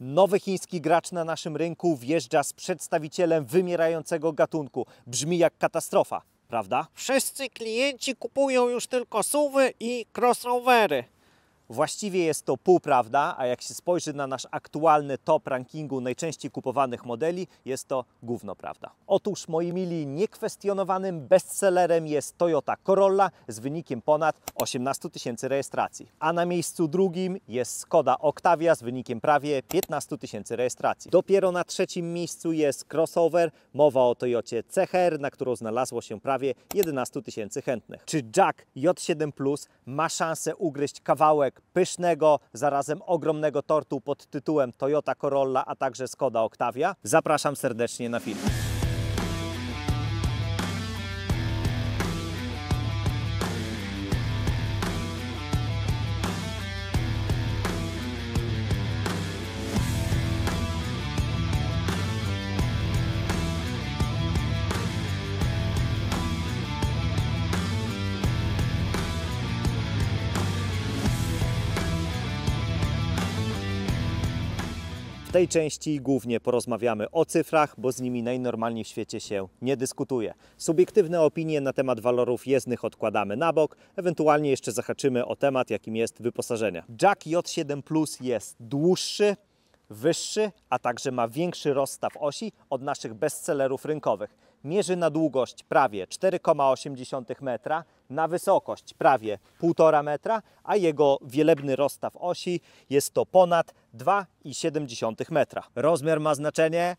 Nowy chiński gracz na naszym rynku wjeżdża z przedstawicielem wymierającego gatunku. Brzmi jak katastrofa, prawda? Wszyscy klienci kupują już tylko SUV-y i crossovery. Właściwie jest to półprawda, a jak się spojrzy na nasz aktualny top rankingu najczęściej kupowanych modeli, jest to gówno prawda. Otóż, moi mili, niekwestionowanym bestsellerem jest Toyota Corolla z wynikiem ponad 18 000 rejestracji. A na miejscu drugim jest Skoda Octavia z wynikiem prawie 15 000 rejestracji. Dopiero na trzecim miejscu jest crossover, mowa o Toyocie CHR, na którą znalazło się prawie 11 000 chętnych. Czy Jack J7 Plus ma szansę ugryźć kawałek pysznego, zarazem ogromnego tortu pod tytułem Toyota Corolla, a także Skoda Octavia? Zapraszam serdecznie na film. W tej części głównie porozmawiamy o cyfrach, bo z nimi najnormalniej w świecie się nie dyskutuje. Subiektywne opinie na temat walorów jezdnych odkładamy na bok, ewentualnie jeszcze zahaczymy o temat, jakim jest wyposażenie. Jack J7 Plus jest dłuższy, wyższy, a także ma większy rozstaw osi od naszych bestsellerów rynkowych. Mierzy na długość prawie 4,8 metra, na wysokość prawie 1,5 metra, a jego wielebny rozstaw osi jest to ponad 2,7 metra. Rozmiar ma znaczenie,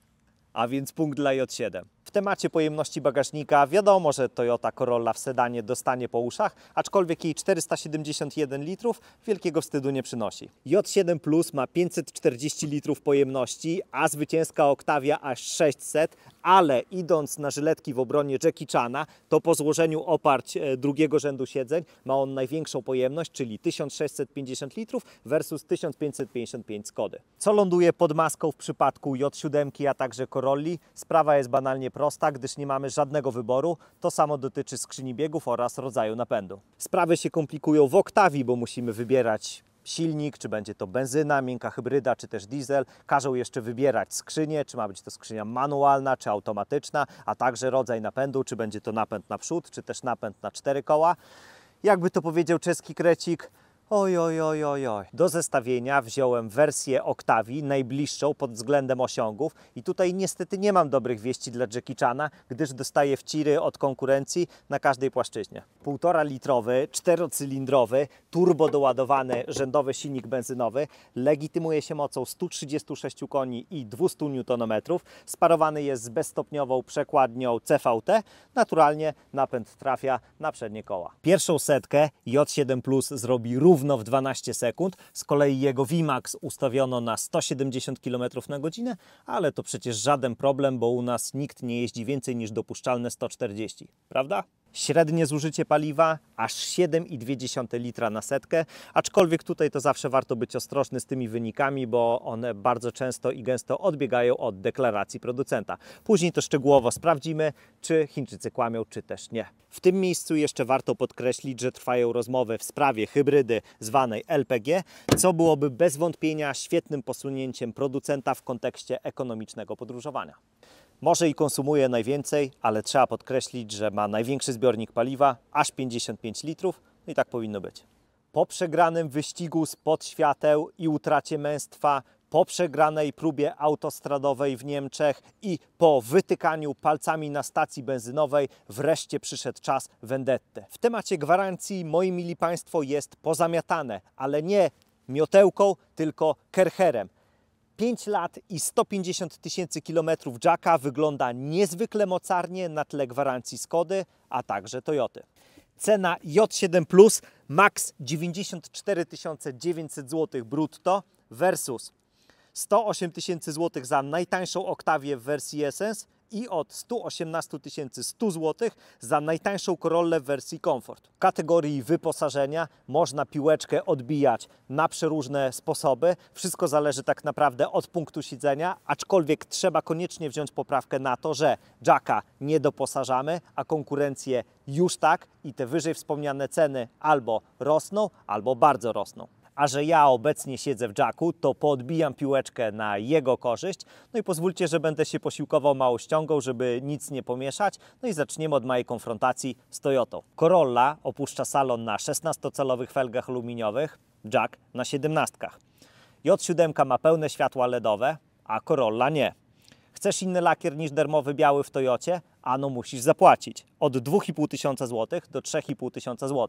a więc punkt dla J7. W temacie pojemności bagażnika wiadomo, że Toyota Corolla w sedanie dostanie po uszach, aczkolwiek jej 471 litrów wielkiego wstydu nie przynosi. J7 Plus ma 540 litrów pojemności, a zwycięska Octavia aż 600, ale idąc na żyletki w obronie Jackie Chana, to po złożeniu oparć drugiego rzędu siedzeń ma on największą pojemność, czyli 1650 litrów versus 1555 Skody. Co ląduje pod maską w przypadku J7, a także Corolli? Sprawa jest banalnie prosta, gdyż nie mamy żadnego wyboru. To samo dotyczy skrzyni biegów oraz rodzaju napędu. Sprawy się komplikują w Octavii, bo musimy wybierać silnik, czy będzie to benzyna, miękka hybryda, czy też diesel. Każą jeszcze wybierać skrzynię, czy ma być to skrzynia manualna, czy automatyczna, a także rodzaj napędu, czy będzie to napęd na przód, czy też napęd na 4 koła. Jakby to powiedział czeski krecik, oj, oj, oj, oj, oj. Do zestawienia wziąłem wersję Octavii, najbliższą pod względem osiągów i tutaj niestety nie mam dobrych wieści dla Jackie Chana, gdyż dostaję wciry od konkurencji na każdej płaszczyźnie. 1,5 litrowy, 4-cylindrowy, turbo doładowany rzędowy silnik benzynowy legitymuje się mocą 136 koni i 200 Nm. Sparowany jest z bezstopniową przekładnią CVT. Naturalnie napęd trafia na przednie koła. Pierwszą setkę J7 Plus zrobi równo w 12 sekund. Z kolei jego VMAX ustawiono na 170 km/h, ale to przecież żaden problem, bo u nas nikt nie jeździ więcej niż dopuszczalne 140, prawda? Średnie zużycie paliwa aż 7,2 litra na setkę, aczkolwiek tutaj to zawsze warto być ostrożny z tymi wynikami, bo one bardzo często i gęsto odbiegają od deklaracji producenta. Później to szczegółowo sprawdzimy, czy Chińczycy kłamią, czy też nie. W tym miejscu jeszcze warto podkreślić, że trwają rozmowy w sprawie hybrydy zwanej LPG, co byłoby bez wątpienia świetnym posunięciem producenta w kontekście ekonomicznego podróżowania. Może i konsumuje najwięcej, ale trzeba podkreślić, że ma największy zbiornik paliwa, aż 55 litrów, i tak powinno być. Po przegranym wyścigu spod świateł i utracie męstwa, po przegranej próbie autostradowej w Niemczech i po wytykaniu palcami na stacji benzynowej wreszcie przyszedł czas vendetty. W temacie gwarancji, moi mili Państwo, jest pozamiatane, ale nie miotełką, tylko kercherem. 5 lat i 150 000 kilometrów Jacka wygląda niezwykle mocarnie na tle gwarancji Skody, a także Toyoty. Cena J7 Plus max 94 900 zł brutto versus 108 000 zł za najtańszą Octavię w wersji Essence i od 118 100 zł za najtańszą Corollę w wersji Comfort. W kategorii wyposażenia można piłeczkę odbijać na przeróżne sposoby. Wszystko zależy tak naprawdę od punktu siedzenia, aczkolwiek trzeba koniecznie wziąć poprawkę na to, że Jacka nie doposażamy, a konkurencję już tak i te wyżej wspomniane ceny albo rosną, albo bardzo rosną. A że ja obecnie siedzę w Jacku, to poodbijam piłeczkę na jego korzyść. No i pozwólcie, że będę się posiłkował małą ściągą, żeby nic nie pomieszać. No i zaczniemy od mojej konfrontacji z Toyotą. Corolla opuszcza salon na 16-calowych felgach aluminiowych, Jack na 17. J7 ma pełne światła LEDowe, a Corolla nie. Chcesz inny lakier niż dermowy biały w Toyocie? Ano musisz zapłacić. Od 2500 zł do 3500 zł.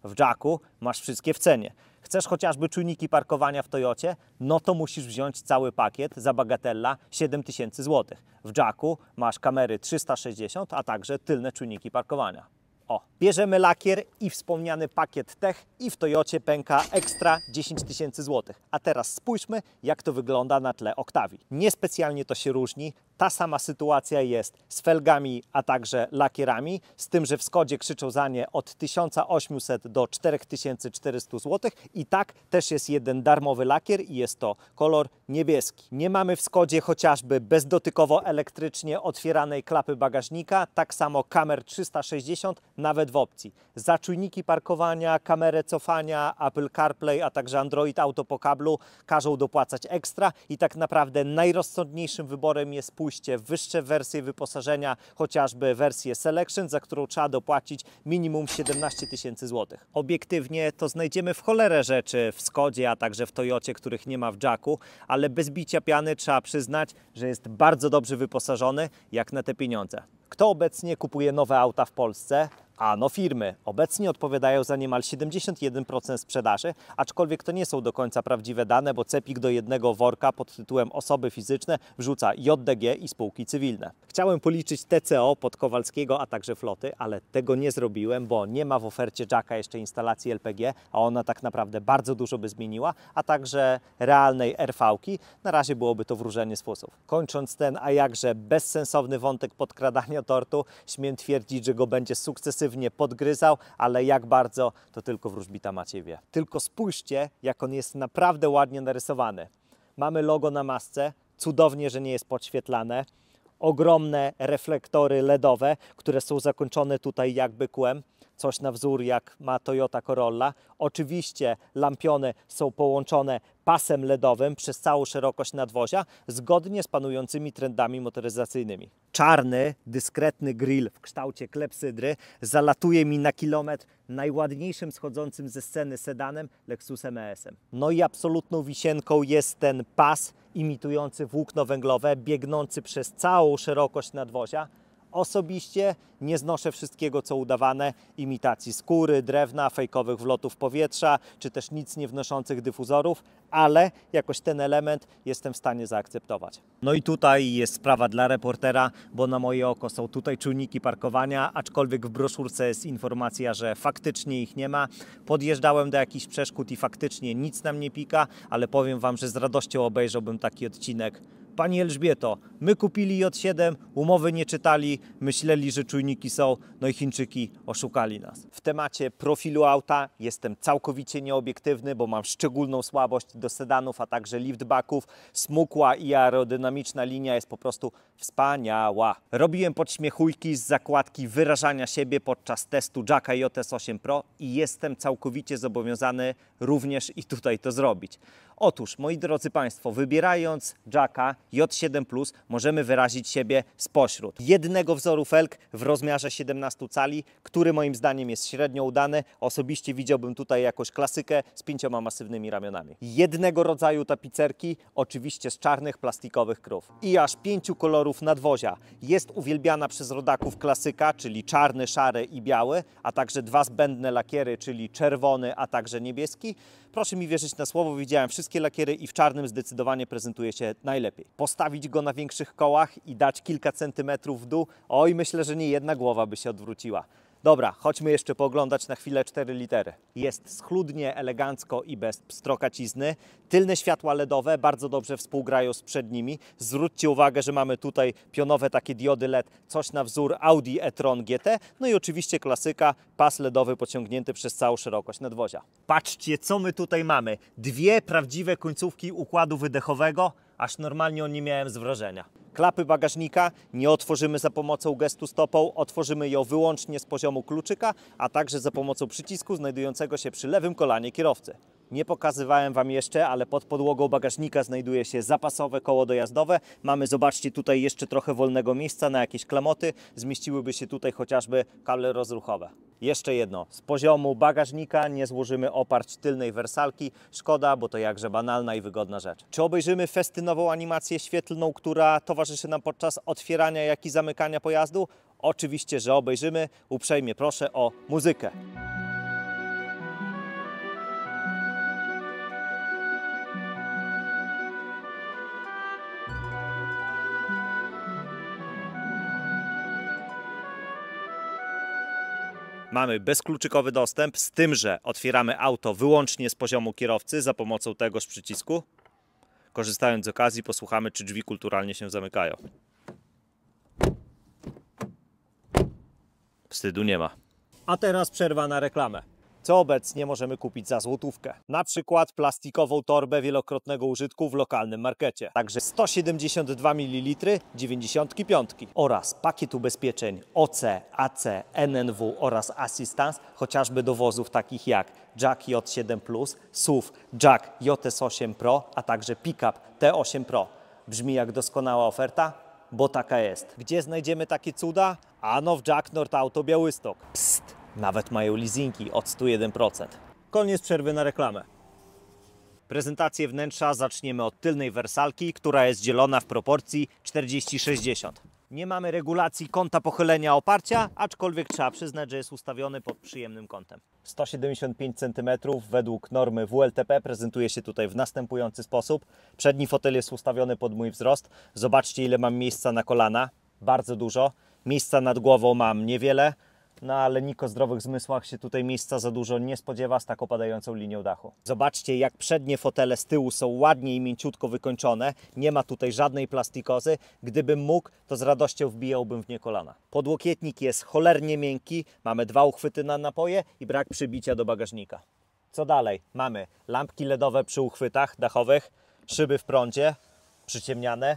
W Jacku masz wszystkie w cenie. Chcesz chociażby czujniki parkowania w Toyocie? No to musisz wziąć cały pakiet za bagatella 7000 zł. W Jacku masz kamery 360, a także tylne czujniki parkowania. O, bierzemy lakier i wspomniany pakiet Tech i w Toyocie pęka ekstra 10 000 zł. A teraz spójrzmy, jak to wygląda na tle Octavii. Niespecjalnie to się różni. Ta sama sytuacja jest z felgami, a także lakierami, z tym, że w Skodzie krzyczą za nie od 1800 do 4400 zł i tak też jest jeden darmowy lakier i jest to kolor niebieski. Nie mamy w Skodzie chociażby bezdotykowo elektrycznie otwieranej klapy bagażnika, tak samo kamer 360 nawet w opcji. Za czujniki parkowania, kamerę cofania, Apple CarPlay, a także Android Auto po kablu każą dopłacać ekstra i tak naprawdę najrozsądniejszym wyborem jest pójście w wyższe wersje wyposażenia, chociażby wersję Selection, za którą trzeba dopłacić minimum 17 000 zł. Obiektywnie to znajdziemy w cholerę rzeczy w Skodzie, a także w Toyocie, których nie ma w Jacku, ale bez bicia piany trzeba przyznać, że jest bardzo dobrze wyposażony jak na te pieniądze. Kto obecnie kupuje nowe auta w Polsce? Ano firmy. Obecnie odpowiadają za niemal 71% sprzedaży, aczkolwiek to nie są do końca prawdziwe dane, bo CEPiK do jednego worka pod tytułem osoby fizyczne wrzuca JDG i spółki cywilne. Chciałem policzyć TCO pod Kowalskiego, a także floty, ale tego nie zrobiłem, bo nie ma w ofercie Jacka jeszcze instalacji LPG, a ona tak naprawdę bardzo dużo by zmieniła, a także realnej RV-ki. Na razie byłoby to wróżenie z fusów. Kończąc ten, a jakże bezsensowny wątek podkradania tortu, śmiem twierdzić, że go będzie sukcesywnie podgryzał, ale jak bardzo, to tylko wróżbita Maciej wie. Tylko spójrzcie, jak on jest naprawdę ładnie narysowany. Mamy logo na masce, cudownie, że nie jest podświetlane. Ogromne reflektory LEDowe, które są zakończone tutaj jakby kłem. Coś na wzór jak ma Toyota Corolla. Oczywiście lampiony są połączone pasem LEDowym przez całą szerokość nadwozia, zgodnie z panującymi trendami motoryzacyjnymi. Czarny, dyskretny grill w kształcie klepsydry zalatuje mi na kilometr najładniejszym schodzącym ze sceny sedanem Lexusem ES-em. No i absolutną wisienką jest ten pas imitujący włókno węglowe, biegnący przez całą szerokość nadwozia. Osobiście nie znoszę wszystkiego, co udawane, imitacji skóry, drewna, fejkowych wlotów powietrza, czy też nic nie wnoszących dyfuzorów, ale jakoś ten element jestem w stanie zaakceptować. No i tutaj jest sprawa dla reportera, bo na moje oko są tutaj czujniki parkowania, aczkolwiek w broszurce jest informacja, że faktycznie ich nie ma. Podjeżdżałem do jakichś przeszkód i faktycznie nic nam nie pika, ale powiem Wam, że z radością obejrzałbym taki odcinek. Pani Elżbieto, my kupili J7, umowy nie czytali, myśleli, że czujniki są, no i Chińczyki oszukali nas. W temacie profilu auta jestem całkowicie nieobiektywny, bo mam szczególną słabość do sedanów, a także liftbacków. Smukła i aerodynamiczna linia jest po prostu wspaniała. Robiłem podśmiechujki z zakładki wyrażania siebie podczas testu Jacka JS8 Pro i jestem całkowicie zobowiązany również i tutaj to zrobić. Otóż, moi drodzy Państwo, wybierając Jacka J7 Plus możemy wyrazić siebie spośród jednego wzoru felg w rozmiarze 17 cali, który moim zdaniem jest średnio udany. Osobiście widziałbym tutaj jakąś klasykę z 5 masywnymi ramionami. Jednego rodzaju tapicerki, oczywiście z czarnych plastikowych krów. I aż 5 kolorów nadwozia. Jest uwielbiana przez rodaków klasyka, czyli czarny, szary i biały, a także dwa zbędne lakiery, czyli czerwony, a także niebieski. Proszę mi wierzyć na słowo, widziałem wszystkie lakiery i w czarnym zdecydowanie prezentuje się najlepiej. Postawić go na większych kołach i dać kilka centymetrów w dół, oj, myślę, że nie jedna głowa by się odwróciła. Dobra, chodźmy jeszcze pooglądać na chwilę 4 litery. Jest schludnie, elegancko i bez pstrokacizny. Tylne światła LEDowe bardzo dobrze współgrają z przednimi. Zwróćcie uwagę, że mamy tutaj pionowe takie diody LED, coś na wzór Audi e-tron GT. No i oczywiście klasyka, pas LEDowy pociągnięty przez całą szerokość nadwozia. Patrzcie, co my tutaj mamy. Dwie prawdziwe końcówki układu wydechowego, aż normalnie o nie miałem z wrażenia. Klapy bagażnika nie otworzymy za pomocą gestu stopą, otworzymy ją wyłącznie z poziomu kluczyka, a także za pomocą przycisku znajdującego się przy lewym kolanie kierowcy. Nie pokazywałem Wam jeszcze, ale pod podłogą bagażnika znajduje się zapasowe koło dojazdowe. Mamy, zobaczcie, tutaj jeszcze trochę wolnego miejsca na jakieś klamoty. Zmieściłyby się tutaj chociażby kable rozruchowe. Jeszcze jedno, z poziomu bagażnika nie złożymy oparć tylnej wersalki. Szkoda, bo to jakże banalna i wygodna rzecz. Czy obejrzymy festynową animację świetlną, która towarzyszy nam podczas otwierania, jak i zamykania pojazdu? Oczywiście, że obejrzymy. Uprzejmie proszę o muzykę. Mamy bezkluczykowy dostęp, z tym, że otwieramy auto wyłącznie z poziomu kierowcy za pomocą tegoż przycisku. Korzystając z okazji, posłuchamy, czy drzwi kulturalnie się zamykają. Wstydu nie ma. A teraz przerwa na reklamę. Co obecnie możemy kupić za złotówkę? Na przykład plastikową torbę wielokrotnego użytku w lokalnym markecie. Także 172 ml 95 oraz pakiet ubezpieczeń OC, AC, NNW oraz Assistance, chociażby do wozów takich jak Jack J7 SUV, Jack JS8 Pro, a także Pickup T8 Pro. Brzmi jak doskonała oferta? Bo taka jest. Gdzie znajdziemy takie cuda? Ano w Jack Nord Auto Białystok. Psst! Nawet mają leasingi od 101%. Koniec przerwy na reklamę. Prezentację wnętrza zaczniemy od tylnej wersalki, która jest dzielona w proporcji 40-60. Nie mamy regulacji kąta pochylenia oparcia, aczkolwiek trzeba przyznać, że jest ustawiony pod przyjemnym kątem. 175 cm według normy WLTP prezentuje się tutaj w następujący sposób. Przedni fotel jest ustawiony pod mój wzrost. Zobaczcie, ile mam miejsca na kolana. Bardzo dużo. Miejsca nad głową mam niewiele. No ale nikt o zdrowych zmysłach się tutaj miejsca za dużo nie spodziewa z tak opadającą linią dachu. Zobaczcie, jak przednie fotele z tyłu są ładnie i mięciutko wykończone. Nie ma tutaj żadnej plastikozy. Gdybym mógł, to z radością wbijałbym w nie kolana. Podłokietnik jest cholernie miękki. Mamy 2 uchwyty na napoje i brak przybicia do bagażnika. Co dalej? Mamy lampki LEDowe przy uchwytach dachowych, szyby w prądzie, przyciemniane,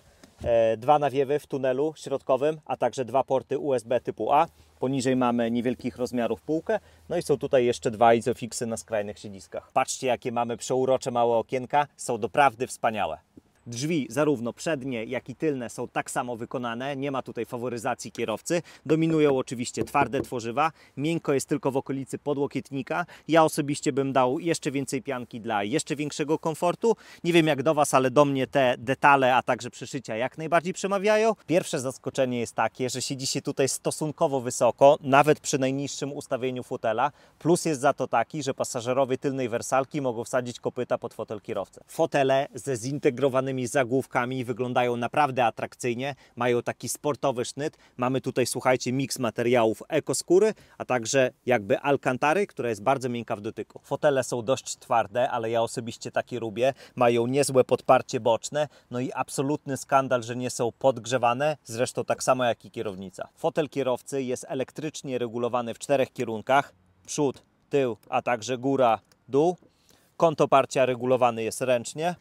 2 nawiewy w tunelu środkowym, a także 2 porty USB typu A. Poniżej mamy niewielkich rozmiarów półkę, no i są tutaj jeszcze 2 izofixy na skrajnych siedziskach. Patrzcie, jakie mamy przeurocze małe okienka, są doprawdy wspaniałe. Drzwi zarówno przednie, jak i tylne są tak samo wykonane, nie ma tutaj faworyzacji kierowcy. Dominują oczywiście twarde tworzywa, miękko jest tylko w okolicy podłokietnika. Ja osobiście bym dał jeszcze więcej pianki dla jeszcze większego komfortu. Nie wiem jak do Was, ale do mnie te detale, a także przyszycia jak najbardziej przemawiają. Pierwsze zaskoczenie jest takie, że siedzi się tutaj stosunkowo wysoko, nawet przy najniższym ustawieniu fotela. Plus jest za to taki, że pasażerowie tylnej wersalki mogą wsadzić kopyta pod fotel kierowcy. Fotele ze zintegrowanymi zagłówkami wyglądają naprawdę atrakcyjnie, mają taki sportowy sznyt. Mamy tutaj, słuchajcie, miks materiałów ekoskóry, a także jakby alkantary, która jest bardzo miękka w dotyku. Fotele są dość twarde, ale ja osobiście takie lubię. Mają niezłe podparcie boczne, no i absolutny skandal, że nie są podgrzewane, zresztą tak samo jak i kierownica. Fotel kierowcy jest elektrycznie regulowany w 4 kierunkach, przód, tył, a także góra, dół. Kąt oparcia regulowany jest ręcznie.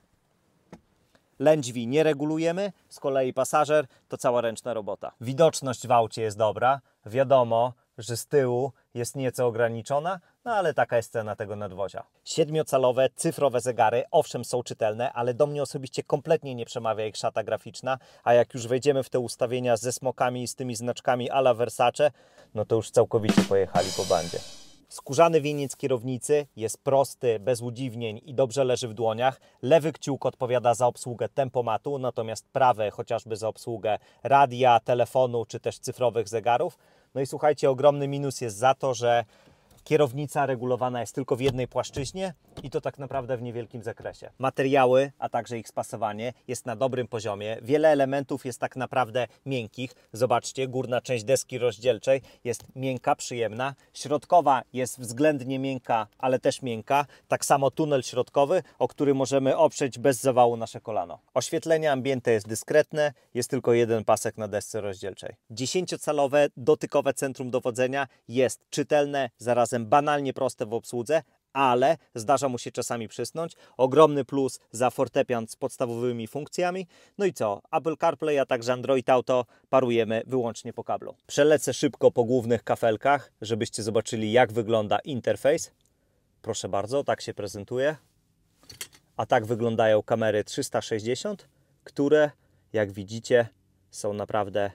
Lędźwi nie regulujemy, z kolei pasażer to cała ręczna robota. Widoczność w aucie jest dobra, wiadomo, że z tyłu jest nieco ograniczona, no ale taka jest cena tego nadwozia. 7-calowe cyfrowe zegary, owszem są czytelne, ale do mnie osobiście kompletnie nie przemawia ich szata graficzna, a jak już wejdziemy w te ustawienia ze smokami i z tymi znaczkami a la Versace, no to już całkowicie pojechali po bandzie. Skórzany wieniec kierownicy jest prosty, bez udziwnień i dobrze leży w dłoniach. Lewy kciuk odpowiada za obsługę tempomatu, natomiast prawy chociażby za obsługę radia, telefonu czy też cyfrowych zegarów. No i słuchajcie, ogromny minus jest za to, że kierownica regulowana jest tylko w jednej płaszczyźnie i to tak naprawdę w niewielkim zakresie. Materiały, a także ich spasowanie jest na dobrym poziomie. Wiele elementów jest tak naprawdę miękkich. Zobaczcie, górna część deski rozdzielczej jest miękka, przyjemna. Środkowa jest względnie miękka, ale też miękka. Tak samo tunel środkowy, o który możemy oprzeć bez zawału nasze kolano. Oświetlenie ambiente jest dyskretne, jest tylko jeden pasek na desce rozdzielczej. 10-calowe dotykowe centrum dowodzenia jest czytelne, zarazem banalnie proste w obsłudze, ale zdarza mu się czasami przysnąć. Ogromny plus za fortepian z podstawowymi funkcjami. No i co? Apple CarPlay, a także Android Auto parujemy wyłącznie po kablu. Przelecę szybko po głównych kafelkach, żebyście zobaczyli jak wygląda interfejs. Proszę bardzo, tak się prezentuje. A tak wyglądają kamery 360, które, jak widzicie, są naprawdę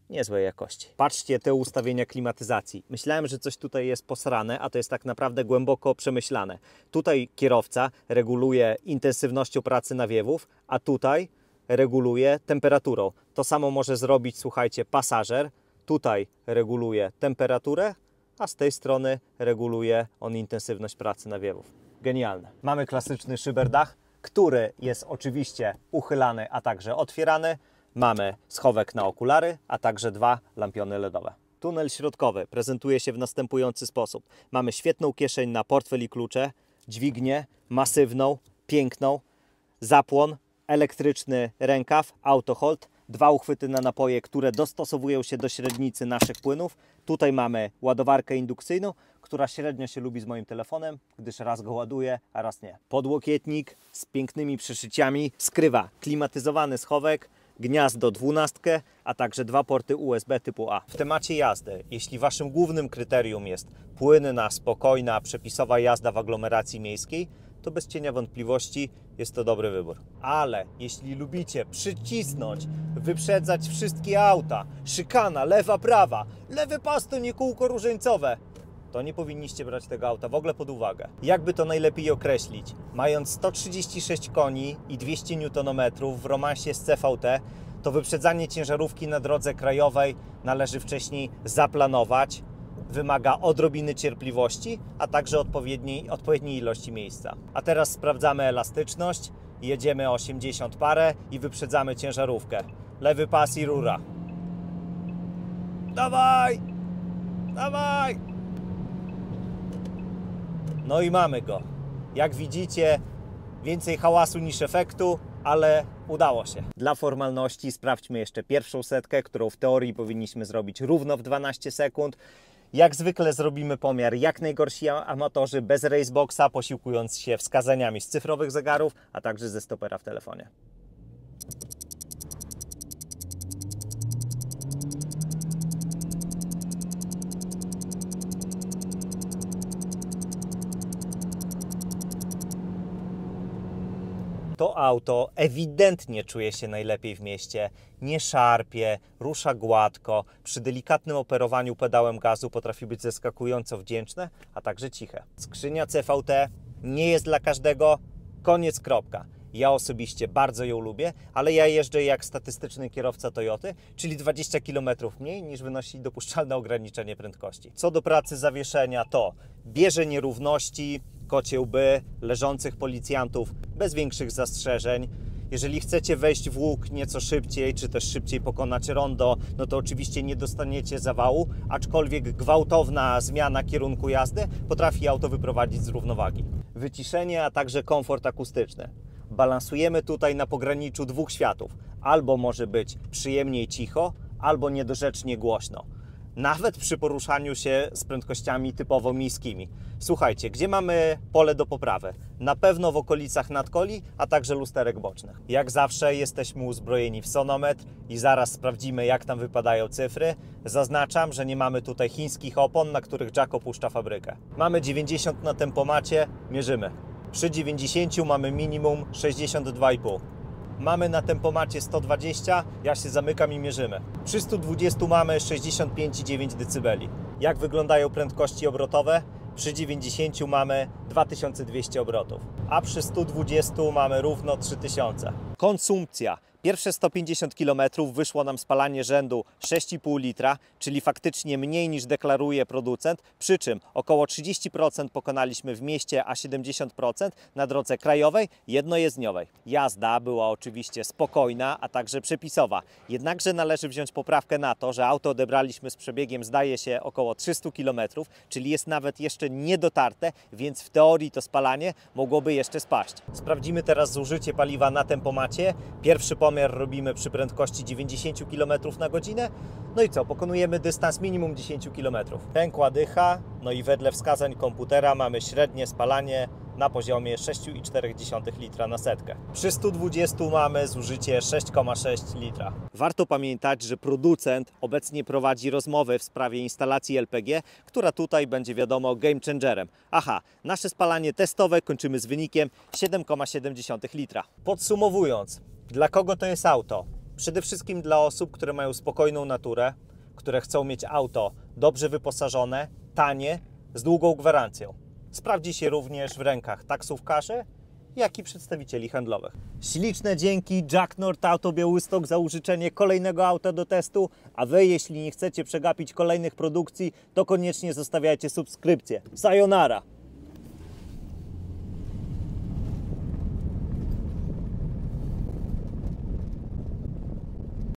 niezłej jakości. Patrzcie te ustawienia klimatyzacji. Myślałem, że coś tutaj jest posrane, a to jest tak naprawdę głęboko przemyślane. Tutaj kierowca reguluje intensywnością pracy nawiewów, a tutaj reguluje temperaturą. To samo może zrobić, słuchajcie, pasażer. Tutaj reguluje temperaturę, a z tej strony reguluje on intensywność pracy nawiewów. Genialne. Mamy klasyczny szyberdach, który jest oczywiście uchylany, a także otwierany. Mamy schowek na okulary, a także 2 lampiony LEDowe. Tunel środkowy prezentuje się w następujący sposób. Mamy świetną kieszeń na portfel i klucze, dźwignię masywną, piękną, zapłon, elektryczny rękaw, autohold, 2 uchwyty na napoje, które dostosowują się do średnicy naszych płynów. Tutaj mamy ładowarkę indukcyjną, która średnio się lubi z moim telefonem, gdyż raz go ładuję, a raz nie. Podłokietnik z pięknymi przeszyciami skrywa klimatyzowany schowek, gniazdo 12, a także 2 porty USB typu A. W temacie jazdy, jeśli Waszym głównym kryterium jest płynna, spokojna, przepisowa jazda w aglomeracji miejskiej, to bez cienia wątpliwości jest to dobry wybór. Ale jeśli lubicie przycisnąć, wyprzedzać wszystkie auta, szykana, lewa, prawa, lewy pas to nie kółko różańcowe, to nie powinniście brać tego auta w ogóle pod uwagę. Jakby to najlepiej określić? Mając 136 koni i 200 Nm w romansie z CVT, to wyprzedzanie ciężarówki na drodze krajowej należy wcześniej zaplanować, wymaga odrobiny cierpliwości, a także odpowiedniej ilości miejsca. A teraz sprawdzamy elastyczność, jedziemy 80 parę i wyprzedzamy ciężarówkę. Lewy pas i rura. Dawaj! Dawaj! No i mamy go. Jak widzicie, więcej hałasu niż efektu, ale udało się. Dla formalności sprawdźmy jeszcze pierwszą setkę, którą w teorii powinniśmy zrobić równo w 12 sekund. Jak zwykle zrobimy pomiar jak najgorsi amatorzy, bez raceboxa, posiłkując się wskazaniami z cyfrowych zegarów, a także ze stopera w telefonie. To auto ewidentnie czuje się najlepiej w mieście, nie szarpie, rusza gładko, przy delikatnym operowaniu pedałem gazu potrafi być zaskakująco wdzięczne, a także ciche. Skrzynia CVT nie jest dla każdego, koniec, kropka. Ja osobiście bardzo ją lubię, ale ja jeżdżę jak statystyczny kierowca Toyoty, czyli 20 km mniej niż wynosi dopuszczalne ograniczenie prędkości. Co do pracy zawieszenia, to bierze nierówności, kocie łby, leżących policjantów bez większych zastrzeżeń. Jeżeli chcecie wejść w łuk nieco szybciej, czy też szybciej pokonać rondo, no to oczywiście nie dostaniecie zawału, aczkolwiek gwałtowna zmiana kierunku jazdy potrafi auto wyprowadzić z równowagi. Wyciszenie, a także komfort akustyczny. Balansujemy tutaj na pograniczu 2 światów. Albo może być przyjemniej cicho, albo niedorzecznie głośno. Nawet przy poruszaniu się z prędkościami typowo miejskimi. Słuchajcie, gdzie mamy pole do poprawy? Na pewno w okolicach nadkoli, a także lusterek bocznych. Jak zawsze jesteśmy uzbrojeni w sonometr i zaraz sprawdzimy, jak tam wypadają cyfry. Zaznaczam, że nie mamy tutaj chińskich opon, na których Jack opuszcza fabrykę. Mamy 90 na tempomacie, mierzymy. Przy 90 mamy minimum 62,5. Mamy na tempomacie 120, ja się zamykam i mierzymy. Przy 120 mamy 65,9 dB. Jak wyglądają prędkości obrotowe? Przy 90 mamy 2200 obrotów, a przy 120 mamy równo 3000. Konsumpcja. Pierwsze 150 km wyszło nam spalanie rzędu 6,5 litra, czyli faktycznie mniej niż deklaruje producent, przy czym około 30% pokonaliśmy w mieście, a 70% na drodze krajowej, jednojezdniowej. Jazda była oczywiście spokojna, a także przepisowa. Jednakże należy wziąć poprawkę na to, że auto odebraliśmy z przebiegiem, zdaje się, około 300 km, czyli jest nawet jeszcze niedotarte, więc w teorii to spalanie mogłoby jeszcze spaść. Sprawdzimy teraz zużycie paliwa na tempomacie. Pierwszy pomiar robimy przy prędkości 90 km na godzinę. No i co? Pokonujemy dystans minimum 10 km. Pękła dycha, no i wedle wskazań komputera mamy średnie spalanie na poziomie 6,4 litra na setkę. Przy 120 mamy zużycie 6,6 litra. Warto pamiętać, że producent obecnie prowadzi rozmowy w sprawie instalacji LPG, która tutaj będzie, wiadomo, game changerem. Aha, nasze spalanie testowe kończymy z wynikiem 7,7 litra. Podsumowując, dla kogo to jest auto? Przede wszystkim dla osób, które mają spokojną naturę, które chcą mieć auto dobrze wyposażone, tanie, z długą gwarancją. Sprawdzi się również w rękach taksówkarzy, jak i przedstawicieli handlowych. Śliczne dzięki Jack Nord Auto Białystok za użyczenie kolejnego auta do testu, a Wy, jeśli nie chcecie przegapić kolejnych produkcji, to koniecznie zostawiajcie subskrypcję. Sayonara!